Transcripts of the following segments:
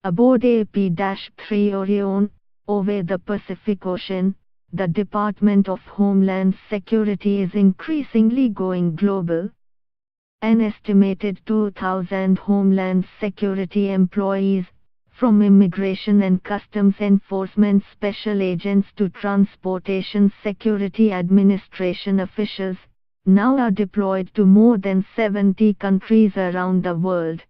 Aboard AP-3 Orion, over the Pacific Ocean, the Department of Homeland Security is increasingly going global. An estimated 2,000 Homeland Security employees, from Immigration and Customs Enforcement special agents to Transportation Security Administration officials, now are deployed to more than 70 countries around the world.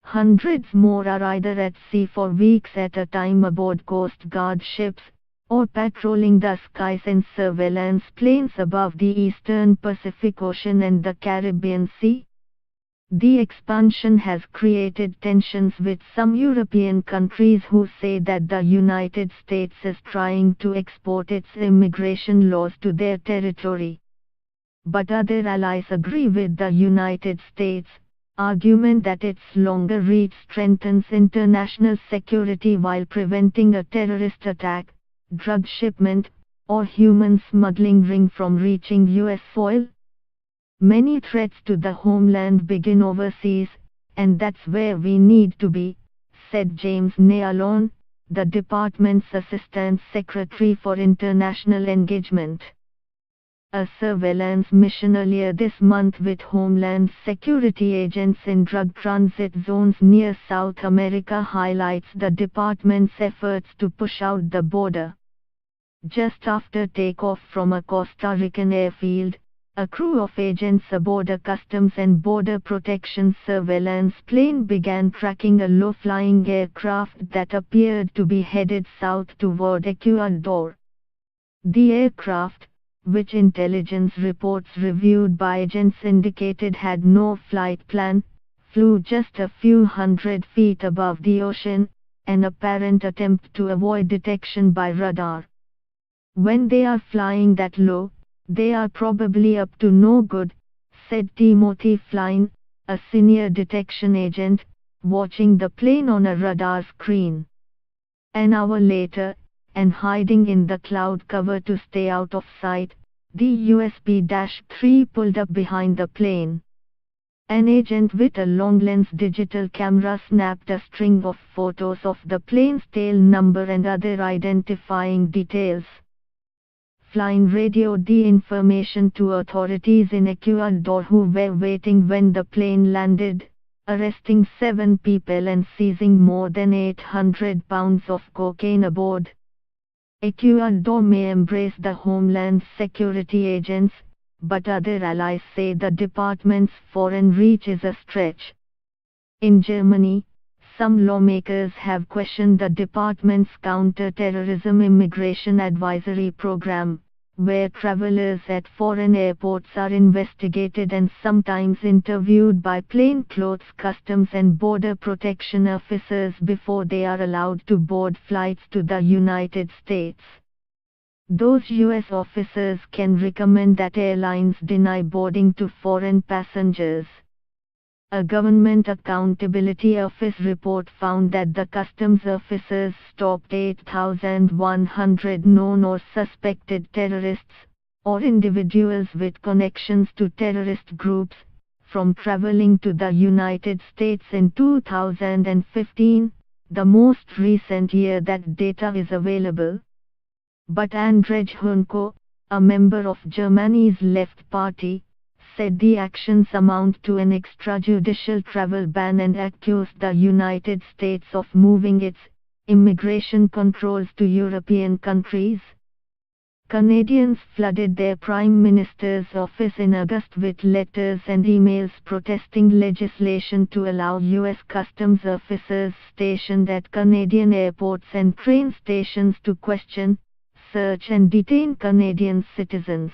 Hundreds more are either at sea for weeks at a time aboard Coast Guard ships, or patrolling the skies in surveillance planes above the eastern Pacific Ocean and the Caribbean Sea. The expansion has created tensions with some European countries who say that the United States is trying to export its immigration laws to their territory. But other allies agree with the United States' argument that its longer reach strengthens international security while preventing a terrorist attack, drug shipment, or human smuggling ring from reaching U.S. soil. Many threats to the homeland begin overseas, and that's where we need to be, said James Nealon, the department's Assistant Secretary for International Engagement. A surveillance mission earlier this month with Homeland Security agents in drug transit zones near South America highlights the department's efforts to push out the border. Just after takeoff from a Costa Rican airfield, a crew of agents aboard a Customs and Border Protection surveillance plane began tracking a low-flying aircraft that appeared to be headed south toward Ecuador. The aircraft, which intelligence reports reviewed by agents indicated had no flight plan, flew just a few hundred feet above the ocean, an apparent attempt to avoid detection by radar. When they are flying that low, they are probably up to no good, said Timothy Flynn, a senior detection agent, watching the plane on a radar screen. An hour later, and hiding in the cloud cover to stay out of sight, the USP-3 pulled up behind the plane. An agent with a long-lens digital camera snapped a string of photos of the plane's tail number and other identifying details. Flynn radioed the information to authorities in Ecuador who were waiting when the plane landed, arresting 7 people and seizing more than 800 pounds of cocaine aboard. Ecuador may embrace the Homeland Security agents, but other allies say the department's foreign reach is a stretch. In Germany, some lawmakers have questioned the department's counter-terrorism immigration advisory program, where travelers at foreign airports are investigated and sometimes interviewed by plainclothes Customs and Border Protection officers before they are allowed to board flights to the United States. Those U.S. officers can recommend that airlines deny boarding to foreign passengers. A Government Accountability Office report found that the customs officers stopped 8,100 known or suspected terrorists, or individuals with connections to terrorist groups, from traveling to the United States in 2015, the most recent year that data is available. But Andrzej Hunko, a member of Germany's Left Party, said the actions amount to an extrajudicial travel ban and accused the United States of moving its immigration controls to European countries. Canadians flooded their Prime Minister's office in August with letters and emails protesting legislation to allow U.S. customs officers stationed at Canadian airports and train stations to question, search and detain Canadian citizens.